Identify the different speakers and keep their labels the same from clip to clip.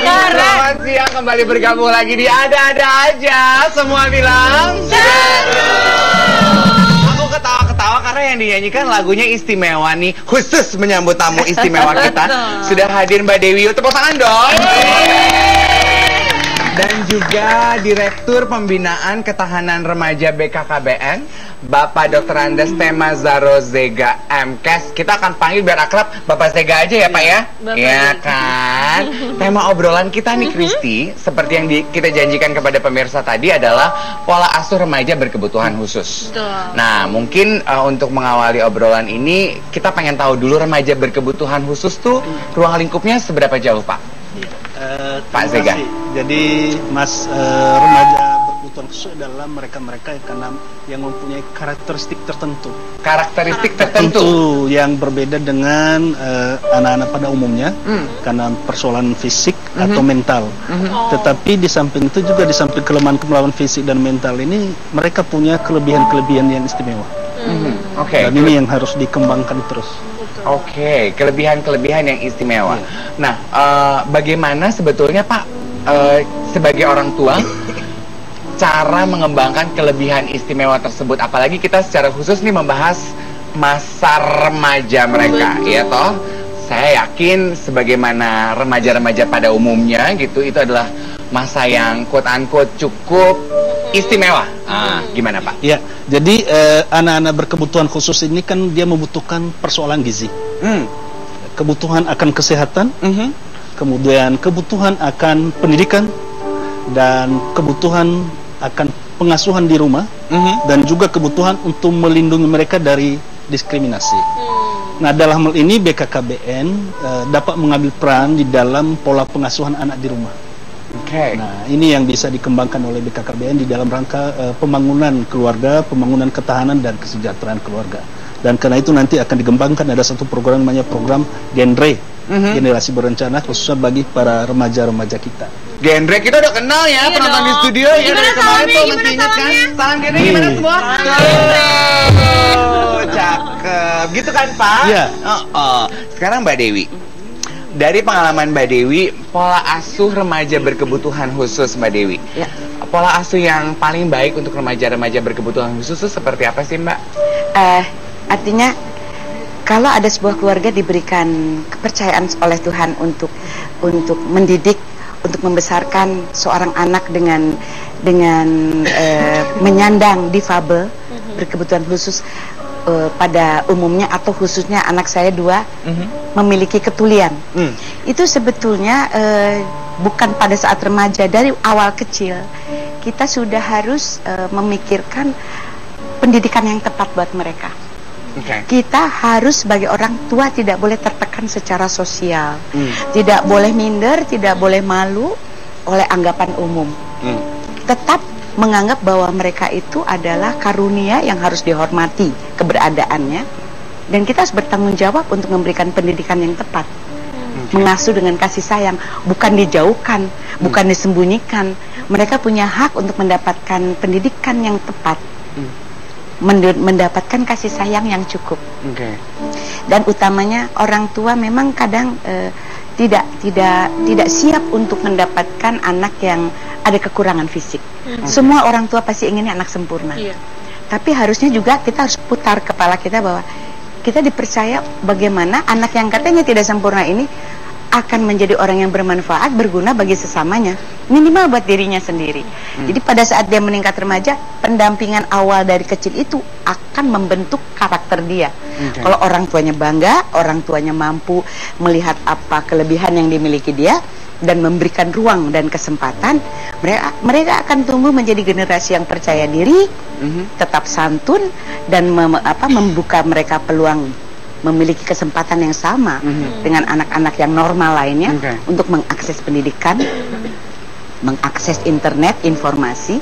Speaker 1: Selamat siang, kembali bergabung lagi di Ada-Ada Aja. Semua bilang seru. Aku ketawa-ketawa karena yang dinyanyikan lagunya istimewa nih. Khusus menyambut tamu istimewa kita. Sudah hadir Mbak Dewi. Tepuk tangan dong. Dan juga Direktur Pembinaan Ketahanan Remaja BKKBN, Bapak Dr. Andes Tema Zaro Zega MKes. Kita akan panggil biar akrab Bapak Zega aja ya Pak ya? Iya kan? Tema obrolan kita nih Kristi, seperti yang kita janjikan kepada pemirsa tadi adalah pola asuh remaja berkebutuhan khusus. Nah mungkin untuk mengawali obrolan ini, kita pengen tahu dulu remaja berkebutuhan khusus tuh ruang lingkupnya seberapa jauh Pak? Pak Zega.
Speaker 2: Jadi Mas, remaja berkebutuhan khusus adalah mereka-mereka yang mempunyai karakteristik tertentu.
Speaker 1: Karakteristik tertentu
Speaker 2: yang berbeda dengan anak-anak pada umumnya karena persoalan fisik atau mental. Tetapi di samping itu juga, di samping kelemahan-kelemahan fisik dan mental ini, mereka punya kelebihan-kelebihan yang istimewa. Dan ini yang harus dikembangkan terus.
Speaker 1: Kelebihan-kelebihan yang istimewa. Nah, bagaimana sebetulnya Pak, sebagai orang tua, cara mengembangkan kelebihan istimewa tersebut? Apalagi kita secara khusus nih membahas masa remaja mereka, ya toh? Saya yakin sebagaimana remaja-remaja pada umumnya gitu, itu adalah masa yang quote-unquote cukup istimewa. Gimana Pak?
Speaker 2: Ya, jadi anak-anak berkebutuhan khusus ini kan dia membutuhkan persoalan gizi, kebutuhan akan kesehatan, kemudian kebutuhan akan pendidikan, dan kebutuhan akan pengasuhan di rumah, dan juga kebutuhan untuk melindungi mereka dari diskriminasi. Nah, dalam hal ini BKKBN dapat mengambil peran di dalam pola pengasuhan anak di rumah. Nah, ini yang bisa dikembangkan oleh BKKBN di dalam rangka pembangunan keluarga, pembangunan ketahanan dan kesejahteraan keluarga. Dan karena itu nanti akan dikembangkan, ada satu program namanya program Genre, generasi berencana, khususnya bagi para remaja-remaja kita.
Speaker 1: Genre kita udah kenal ya, penonton di studio ya dari kemarin tuh, masih ingat kan? Salam genre gimana semua? Cakep, gitu kan Pak?
Speaker 2: Iya.
Speaker 1: Sekarang Mbak Dewi, dari pengalaman Mbak Dewi, pola asuh remaja berkebutuhan khusus Mbak Dewi, pola asuh yang paling baik untuk remaja-remaja berkebutuhan khusus itu seperti apa sih Mbak?
Speaker 3: Artinya kalau ada sebuah keluarga diberikan kepercayaan oleh Tuhan untuk mendidik, untuk membesarkan seorang anak dengan menyandang difabel berkebutuhan khusus, pada umumnya atau khususnya anak saya 2 memiliki ketulian. Itu sebetulnya bukan pada saat remaja, dari awal kecil kita sudah harus memikirkan pendidikan yang tepat buat mereka. Kita harus sebagai orang tua tidak boleh tertekan secara sosial, tidak boleh minder, tidak boleh malu oleh anggapan umum. Tetap menganggap bahwa mereka itu adalah karunia yang harus dihormati keberadaannya, dan kita harus bertanggung jawab untuk memberikan pendidikan yang tepat. Mengasuh dengan kasih sayang, bukan dijauhkan, bukan disembunyikan. Mereka punya hak untuk mendapatkan pendidikan yang tepat, mendapatkan kasih sayang yang cukup. Dan utamanya orang tua memang kadang tidak siap untuk mendapatkan anak yang ada kekurangan fisik. Semua orang tua pasti inginnya anak sempurna. Tapi harusnya juga kita harus putar kepala kita bahwa kita dipercaya bagaimana anak yang katanya tidak sempurna ini akan menjadi orang yang bermanfaat, berguna bagi sesamanya, minimal buat dirinya sendiri. Jadi pada saat dia meningkat remaja, pendampingan awal dari kecil itu akan membentuk karakter dia. Kalau orang tuanya bangga, orang tuanya mampu melihat apa kelebihan yang dimiliki dia dan memberikan ruang dan kesempatan, mereka akan tumbuh menjadi generasi yang percaya diri, tetap santun, dan membuka mereka peluang memiliki kesempatan yang sama dengan anak-anak yang normal lainnya untuk mengakses pendidikan, mengakses internet, informasi.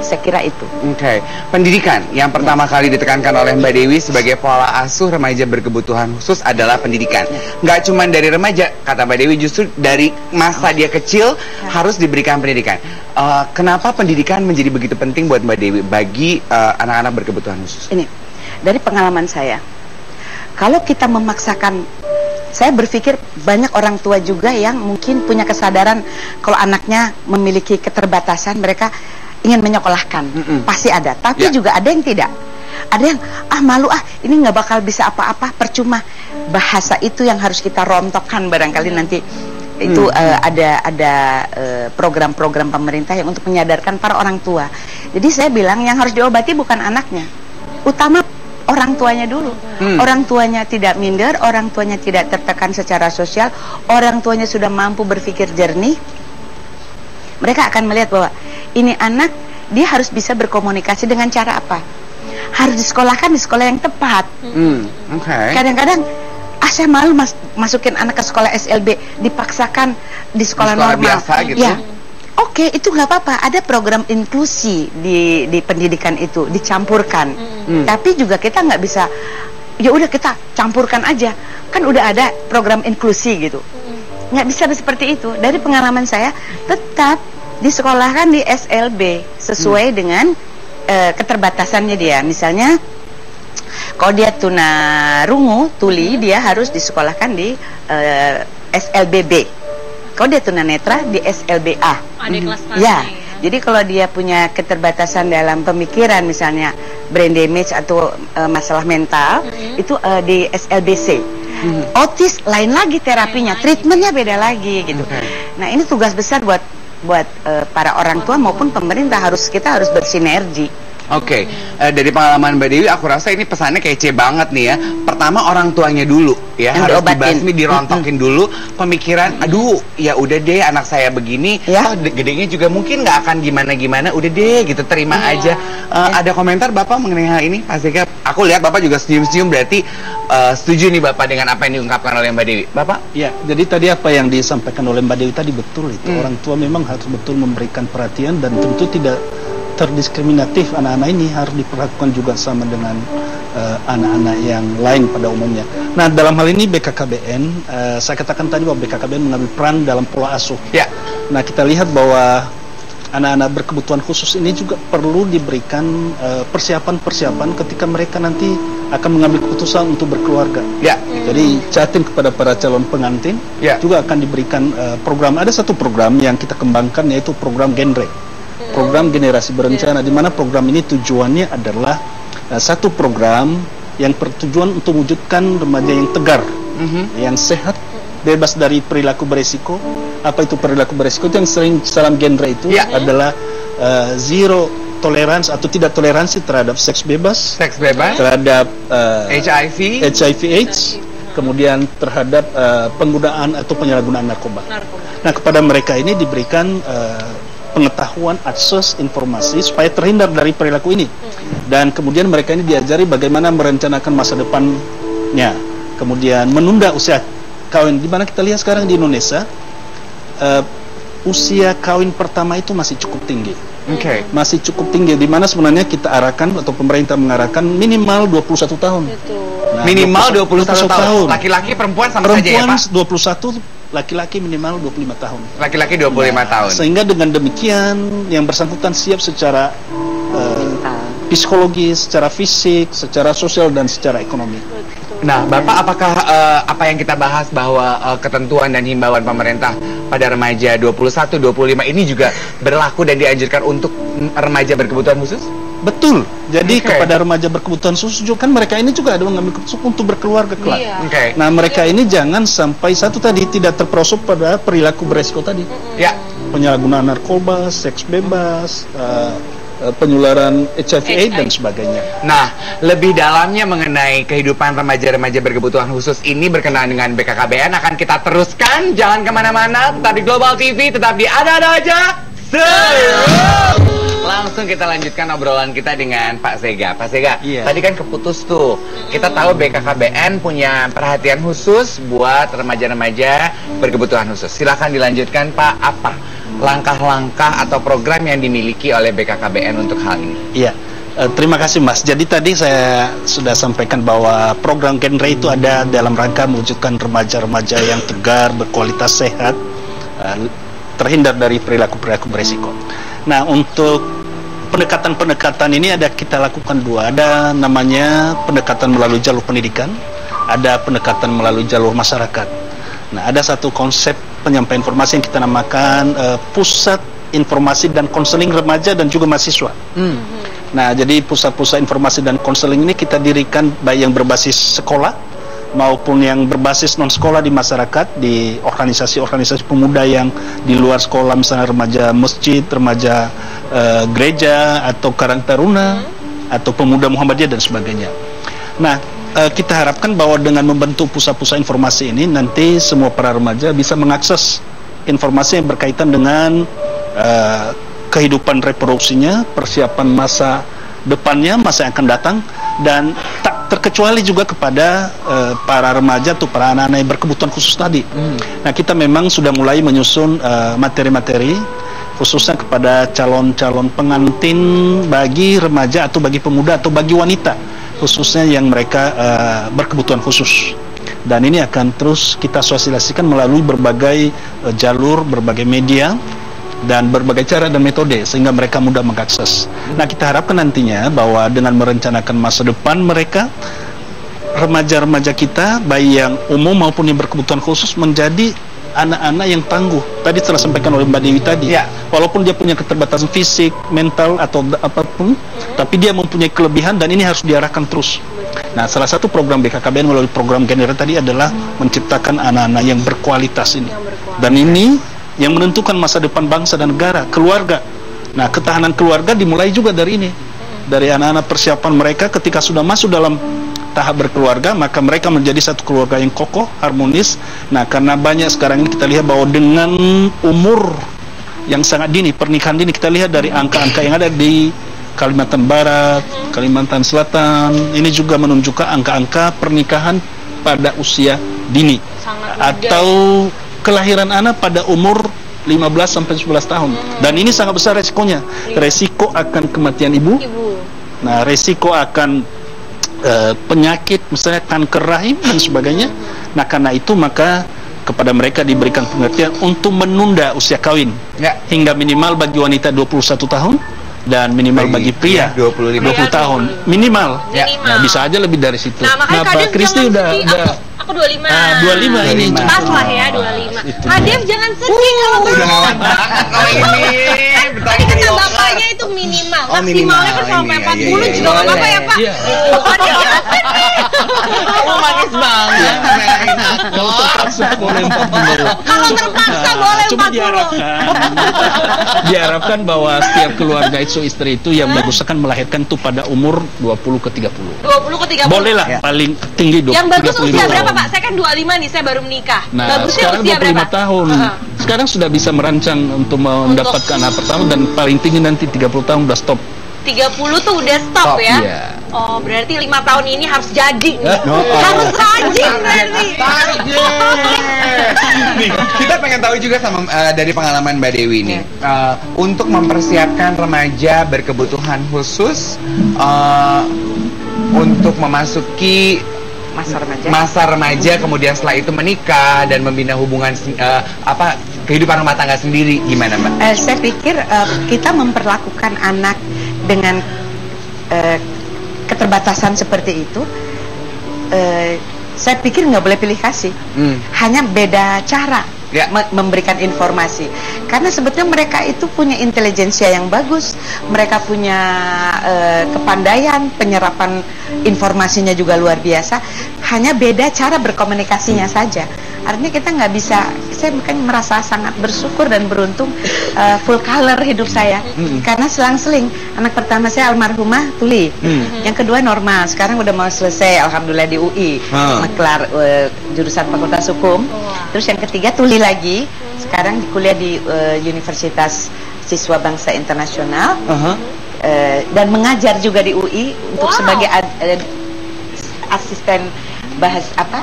Speaker 3: Saya kira itu.
Speaker 1: Pendidikan yang pertama kali ditekankan oleh Mbak Dewi sebagai pola asuh remaja berkebutuhan khusus adalah pendidikan. Nggak cuma dari remaja, kata Mbak Dewi, justru dari masa dia kecil harus diberikan pendidikan. Kenapa pendidikan menjadi begitu penting buat Mbak Dewi bagi anak-anak berkebutuhan khusus?
Speaker 3: Ini dari pengalaman saya. Kalau kita memaksakan saya berpikir banyak orang tua juga yang mungkin punya kesadaran kalau anaknya memiliki keterbatasan, mereka ingin menyekolahkan. Pasti ada, tapi juga ada yang tidak. Ada yang malu, ini nggak bakal bisa apa-apa, percuma. Bahasa itu yang harus kita rontokkan barangkali nanti. Itu ada program-program pemerintah yang untuk menyadarkan para orang tua. Jadi saya bilang yang harus diobati bukan anaknya, utama orang tuanya dulu. Orang tuanya tidak minder, orang tuanya tidak tertekan secara sosial, orang tuanya sudah mampu berpikir jernih. Mereka akan melihat bahwa ini anak, dia harus bisa berkomunikasi dengan cara apa? Harus disekolahkan di sekolah yang tepat. Kadang-kadang saya malu masukin anak ke sekolah SLB, dipaksakan di sekolah normal
Speaker 1: biasa gitu.
Speaker 3: Ya, oke, itu nggak apa-apa. Ada program inklusi di pendidikan itu, dicampurkan. Tapi juga kita nggak bisa, ya udah kita campurkan aja. Kan udah ada program inklusi gitu. Nggak bisa seperti itu. Dari pengalaman saya, tetap disekolahkan di SLB sesuai dengan keterbatasannya dia. Misalnya, kalau dia tunarungu, tuli, dia harus disekolahkan di SLBB. Kalau dia tunanetra, di SLBA.
Speaker 4: Ada kelas-kelasnya.
Speaker 3: Ya, jadi kalau dia punya keterbatasan dalam pemikiran, misalnya brain damage atau masalah mental, itu di SLBC. Autis lain lagi terapinya, treatmentnya beda lagi gitu. Nah, ini tugas besar buat para orang tua maupun pemerintah, kita harus bersinergi.
Speaker 1: Dari pengalaman Mbak Dewi, aku rasa ini pesannya kece banget nih ya. Pertama, orang tuanya dulu ya,
Speaker 3: yang
Speaker 1: harus
Speaker 3: diobatin,
Speaker 1: dibasmi, dirontokin dulu pemikiran. Aduh, ya udah deh, anak saya begini, gedenya juga mungkin nggak akan gimana-gimana. Udah deh, gitu, terima aja. Ada komentar Bapak mengenai hal ini, Pak Zega? Aku lihat Bapak juga senyum-senyum, berarti setuju nih Bapak dengan apa yang diungkapkan oleh Mbak Dewi. Bapak?
Speaker 2: Ya, jadi tadi apa yang disampaikan oleh Mbak Dewi tadi betul itu. Orang tua memang harus betul memberikan perhatian, dan tentu tidak terdiskriminatif. Anak-anak ini harus diperlakukan juga sama dengan anak-anak yang lain pada umumnya. Nah, dalam hal ini BKKBN, saya katakan tadi bahwa BKKBN mengambil peran dalam pola asuh. Nah, kita lihat bahwa anak-anak berkebutuhan khusus ini juga perlu diberikan persiapan-persiapan ketika mereka nanti akan mengambil keputusan untuk berkeluarga. Jadi catin kepada para calon pengantin juga akan diberikan program. Ada satu program yang kita kembangkan, yaitu program genre. Program generasi berencana, di mana program ini tujuannya adalah satu program yang bertujuan untuk mewujudkan remaja yang tegar, yang sehat, bebas dari perilaku beresiko. Apa itu perilaku beresiko? Itu yang sering dalam genre itu adalah zero tolerance atau tidak toleransi terhadap seks bebas, terhadap HIV/AIDS, kemudian terhadap penggunaan atau penyalahgunaan narkoba. Nah, kepada mereka ini diberikan pengetahuan, akses informasi supaya terhindar dari perilaku ini, dan kemudian mereka ini diajari bagaimana merencanakan masa depannya, kemudian menunda usia kawin. Di mana kita lihat sekarang di Indonesia, usia kawin pertama itu masih cukup tinggi. Masih cukup tinggi, di mana sebenarnya kita arahkan atau pemerintah mengarahkan minimal 21 tahun. Nah,
Speaker 1: minimal 21 tahun. Laki-laki, perempuan sama saja ya, Pak?
Speaker 2: 21, laki-laki minimal 25 tahun.
Speaker 1: Laki-laki 25 tahun.
Speaker 2: Sehingga dengan demikian yang bersangkutan siap secara psikologis, secara fisik, secara sosial, dan secara ekonomi.
Speaker 1: Nah, Bapak, apakah apa yang kita bahas bahwa ketentuan dan himbauan pemerintah pada remaja 21-25 ini juga berlaku dan dianjurkan untuk remaja berkebutuhan khusus?
Speaker 2: Betul. Jadi kepada remaja berkebutuhan khusus juga, kan mereka ini juga ada mengambil keputusan untuk berkeluarga kelak. Nah, mereka ini jangan sampai tidak terperosok pada perilaku beresiko tadi. Penyalahgunaan narkoba, seks bebas, penularan HIV/AIDS dan sebagainya.
Speaker 1: Nah, lebih dalamnya mengenai kehidupan remaja-remaja berkebutuhan khusus ini berkenaan dengan BKKBN akan kita teruskan. Jangan kemana-mana, tetap di Global TV, tetap di Ada-Ada Aja. Langsung kita lanjutkan obrolan kita dengan Pak Zega. Pak Zega, tadi kan keputus tuh. Kita tahu BKKBN punya perhatian khusus buat remaja-remaja berkebutuhan khusus. Silakan dilanjutkan, Pak. Apa langkah-langkah atau program yang dimiliki oleh BKKBN untuk hal ini?
Speaker 2: Terima kasih, Mas. Jadi tadi saya sudah sampaikan bahwa program genre itu ada dalam rangka mewujudkan remaja-remaja yang tegar, berkualitas sehat, terhindar dari perilaku-perilaku beresiko. Nah, untuk pendekatan-pendekatan ini kita lakukan dua. Ada namanya pendekatan melalui jalur pendidikan, ada pendekatan melalui jalur masyarakat. Nah, ada satu konsep penyampaian informasi yang kita namakan pusat informasi dan konseling remaja dan juga mahasiswa. Nah, jadi pusat-pusat informasi dan konseling ini kita dirikan baik yang berbasis sekolah maupun yang berbasis non-sekolah di masyarakat, di organisasi-organisasi pemuda yang di luar sekolah, misalnya remaja masjid, remaja gereja, atau Karang Taruna, atau pemuda Muhammadiyah dan sebagainya. Nah, kita harapkan bahwa dengan membentuk pusat-pusat informasi ini, nanti semua para remaja bisa mengakses informasi yang berkaitan dengan kehidupan reproduksinya, persiapan masa depannya, masa yang akan datang, dan tak terkecuali juga kepada para remaja atau para anak-anak yang berkebutuhan khusus tadi. Nah, kita memang sudah mulai menyusun materi-materi khususnya kepada calon-calon pengantin bagi remaja atau bagi pemuda atau bagi wanita, khususnya yang mereka berkebutuhan khusus. Dan ini akan terus kita sosialisasikan melalui berbagai jalur, berbagai media, dan berbagai cara dan metode sehingga mereka mudah mengakses. Nah, kita harapkan nantinya bahwa dengan merencanakan masa depan mereka, remaja-remaja kita baik yang umum maupun yang berkebutuhan khusus menjadi anak-anak yang tangguh. Tadi telah sampaikan oleh Mbak Dewi tadi, walaupun dia punya keterbatasan fisik, mental atau apapun, tapi dia mempunyai kelebihan dan ini harus diarahkan terus. Nah, salah satu program BKKBN melalui program Genera tadi adalah menciptakan anak-anak yang berkualitas ini. Dan ini yang menentukan masa depan bangsa dan negara, keluarga. Nah, ketahanan keluarga dimulai juga dari ini, dari anak-anak persiapan mereka ketika sudah masuk dalam tahap berkeluarga, maka mereka menjadi satu keluarga yang kokoh, harmonis. Nah, karena banyak sekarang ini kita lihat bahwa dengan umur yang sangat dini, pernikahan dini, kita lihat dari angka-angka yang ada di Kalimantan Barat, Kalimantan Selatan, ini juga menunjukkan angka-angka pernikahan pada usia dini atau kelahiran anak pada umur 15 sampai 11 tahun. Dan ini sangat besar resikonya. Resiko akan kematian ibu. Nah, resiko akan penyakit misalnya kanker rahim dan sebagainya. Nah, karena itu maka kepada mereka diberikan pengertian untuk menunda usia kawin hingga minimal bagi wanita 21 tahun dan minimal bagi pria 20 tahun minimal. Nah, bisa aja lebih dari situ.
Speaker 4: Nah, Pak Kristi udah aku 25.
Speaker 2: 25 ini
Speaker 4: pas lah ya 25. Hadir jangan sedih kalau
Speaker 1: udah lewat banget kalau ini.
Speaker 4: Tadi kata bapaknya itu minimal. Maksimalnya kan sampai 40 juga enggak apa-apa ya, Pak.
Speaker 1: Kamu manis banget.
Speaker 2: Kalau terpaksa boleh 40.
Speaker 4: Kalau terpaksa boleh 40.
Speaker 2: Diharapkan bahwa setiap keluarga itu istri itu yang bagus akan melahirkan itu pada umur 20 ke 30.
Speaker 4: 20 ke 30.
Speaker 2: Boleh lah, paling tinggi 20.
Speaker 4: Yang bagus usia berapa, Pak? Saya kan 25 nih, saya baru menikah.
Speaker 2: Nah,
Speaker 4: bagusnya
Speaker 2: sekarang
Speaker 4: usia
Speaker 2: 25
Speaker 4: berapa?
Speaker 2: tahun. Sekarang sudah bisa merancang untuk mendapatkan anak pertama dan paling tinggi nanti 30 tahun udah stop.
Speaker 4: 30 tuh udah stop ya?
Speaker 2: Iya.
Speaker 4: Oh, berarti 5 tahun ini harus jadi nih. Harus rajin berarti.
Speaker 1: Nih, kita pengen tahu juga sama dari pengalaman Mbak Dewi nih, untuk mempersiapkan remaja berkebutuhan khusus untuk memasuki masa remaja, kemudian setelah itu menikah dan membina hubungan kehidupan rumah tangga sendiri, gimana Mbak?
Speaker 3: Saya pikir kita memperlakukan anak dengan keterbatasan seperti itu, saya pikir nggak boleh pilih kasih, hanya beda cara memberikan informasi. Karena sebetulnya mereka itu punya intelijensia yang bagus, mereka punya kepandaian, penyerapan informasinya juga luar biasa, hanya beda cara berkomunikasinya saja. Artinya kita nggak bisa, saya bukan merasa sangat bersyukur dan beruntung, full color hidup saya, karena selang-seling. Anak pertama saya almarhumah tuli, yang kedua normal, sekarang udah mau selesai alhamdulillah di UI, kelar jurusan Fakultas Hukum. Terus yang ketiga tuli lagi, sekarang kuliah di Universitas Siswa Bangsa Internasional, dan mengajar juga di UI untuk sebagai asisten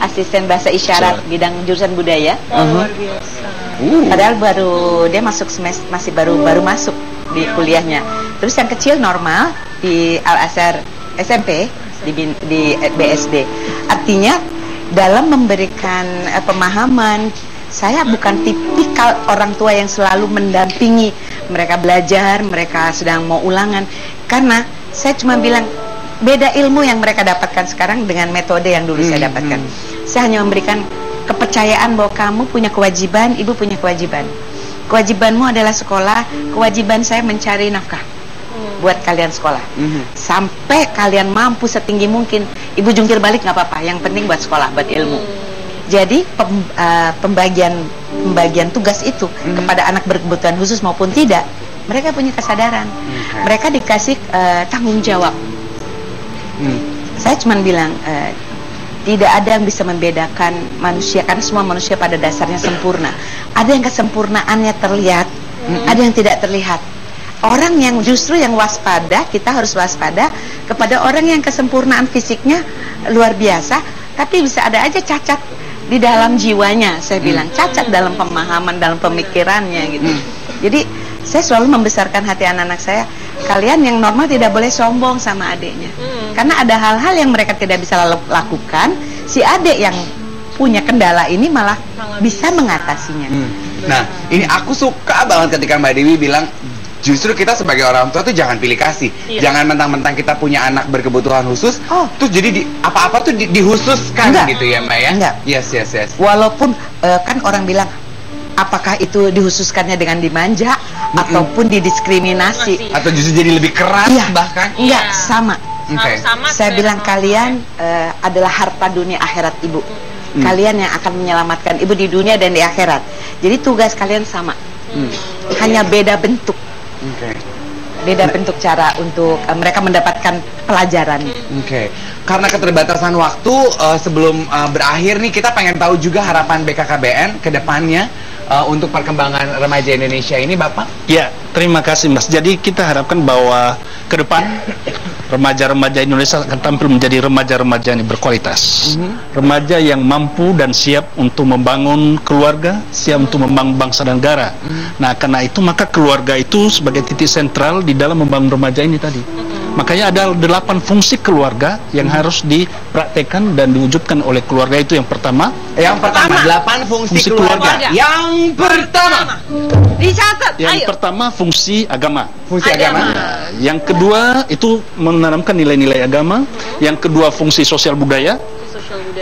Speaker 3: asisten bahasa isyarat bidang jurusan budaya.
Speaker 4: Luar biasa.
Speaker 3: Padahal dia masuk semester, masih baru masuk di kuliahnya. Terus yang kecil normal di Al Azhar SMP di BSD. Artinya dalam memberikan pemahaman, saya bukan tipikal orang tua yang selalu mendampingi mereka belajar, mereka sedang mau ulangan, karena saya cuma bilang beda ilmu yang mereka dapatkan sekarang dengan metode yang dulu saya dapatkan. Saya hanya memberikan kepercayaan bahwa kamu punya kewajiban, ibu punya kewajiban. Kewajibanmu adalah sekolah, kewajiban saya mencari nafkah buat kalian sekolah. Sampai kalian mampu setinggi mungkin, ibu jungkir balik nggak apa-apa, yang penting buat sekolah, buat ilmu. Jadi pembagian tugas itu kepada anak berkebutuhan khusus maupun tidak, mereka punya kesadaran. Mereka dikasih tanggung jawab. Saya cuma bilang tidak ada yang bisa membedakan manusia, karena semua manusia pada dasarnya sempurna. Ada yang kesempurnaannya terlihat, ada yang tidak terlihat. Orang yang justru yang waspada, kita harus waspada kepada orang yang kesempurnaan fisiknya luar biasa, tapi bisa ada aja cacat di dalam jiwanya. Saya bilang cacat dalam pemahaman, dalam pemikirannya gitu. Jadi saya selalu membesarkan hati anak-anak saya. Kalian yang normal tidak boleh sombong sama adiknya, karena ada hal-hal yang mereka tidak bisa lakukan. Si adik yang punya kendala ini malah bisa mengatasinya.
Speaker 1: Nah, ini aku suka banget ketika Mbak Dewi bilang, justru kita sebagai orang tua tuh jangan pilih kasih. Jangan mentang-mentang kita punya anak berkebutuhan khusus, terus jadi apa-apa tuh dihususkan. Enggak. Gitu ya Mbak ya? Enggak. Yes.
Speaker 3: Walaupun kan orang bilang, apakah itu dihususkannya dengan dimanja ataupun didiskriminasi
Speaker 1: atau justru jadi lebih keras bahkan?
Speaker 3: Enggak, sama. Saya bilang kalian adalah harta dunia akhirat ibu. Kalian yang akan menyelamatkan ibu di dunia dan di akhirat. Jadi tugas kalian sama. Hanya beda bentuk. Beda bentuk cara untuk mereka mendapatkan pelajaran.
Speaker 1: Karena keterbatasan waktu, sebelum berakhir nih, kita pengen tahu juga harapan BKKBN ke depannya untuk perkembangan remaja Indonesia ini, Bapak.
Speaker 2: Ya, terima kasih Mas. Jadi kita harapkan bahwa ke depan remaja-remaja Indonesia akan tampil menjadi remaja-remaja yang berkualitas. Remaja yang mampu dan siap untuk membangun keluarga, siap untuk membangun bangsa dan negara. Nah, karena itu maka keluarga itu sebagai titik sentral di dalam membangun remaja ini tadi. Makanya ada 8 fungsi keluarga yang harus dipraktekkan dan diwujudkan oleh keluarga itu. Yang pertama,
Speaker 1: 8 fungsi keluarga. Yang pertama,
Speaker 4: dicatat.
Speaker 2: Yang pertama fungsi agama.
Speaker 1: Fungsi agama.
Speaker 2: Yang kedua itu menanamkan nilai-nilai agama. Yang kedua fungsi sosial budaya.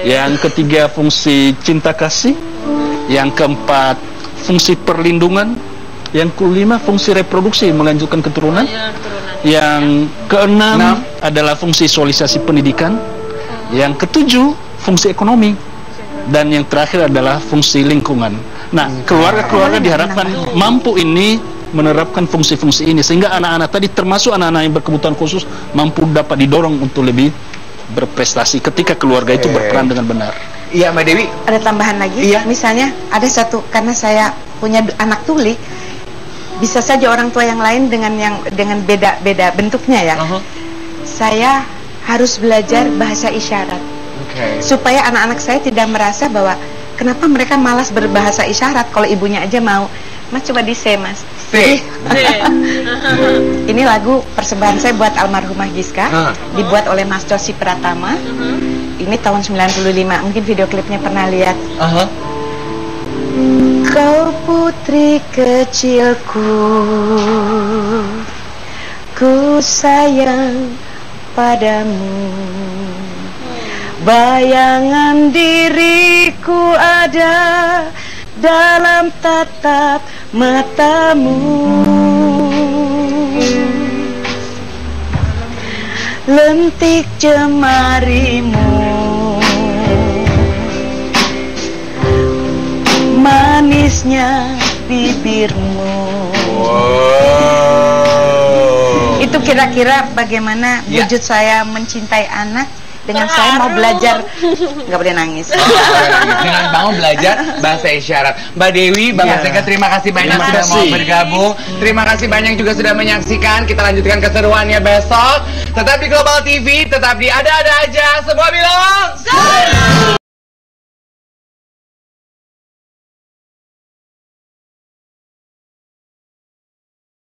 Speaker 2: Yang ketiga fungsi cinta kasih. Yang keempat fungsi perlindungan. Yang kelima fungsi reproduksi, melanjutkan keturunan. Yang keenam adalah fungsi sosialisasi pendidikan. Yang ketujuh fungsi ekonomi. Dan yang terakhir adalah fungsi lingkungan. Nah, keluarga-keluarga diharapkan mampu ini menerapkan fungsi-fungsi ini, sehingga anak-anak tadi termasuk anak-anak yang berkebutuhan khusus mampu dapat didorong untuk lebih berprestasi ketika keluarga itu berperan dengan benar.
Speaker 1: Iya Mbak Dewi.
Speaker 3: Ada tambahan lagi. Misalnya ada satu, karena saya punya anak tuli, bisa saja orang tua yang lain dengan beda bentuknya ya. Saya harus belajar bahasa isyarat supaya anak-anak saya tidak merasa bahwa kenapa mereka malas berbahasa isyarat kalau ibunya aja mau. Mas coba Mas. Ini lagu persembahan saya buat almarhumah Giska, dibuat oleh Mas Cosi Pratama. Ini tahun 95, mungkin video klipnya pernah lihat. Kau putri kecilku, ku sayang padamu. Bayangan diriku ada dalam tatap matamu. Lentik jemarimu, manisnya bibirmu. Itu kira-kira bagaimana wujud saya mencintai anak dengan saya mau belajar, nggak boleh nangis.
Speaker 1: Dengan mau belajar bahasa isyarat. Mbak Dewi, Bapak Sega, terima kasih banyak sudah mau bergabung. Terima kasih banyak juga sudah menyaksikan. Kita lanjutkan keseruannya besok. Tetap di Global TV, tetap di Ada-Ada Aja. Semua bilang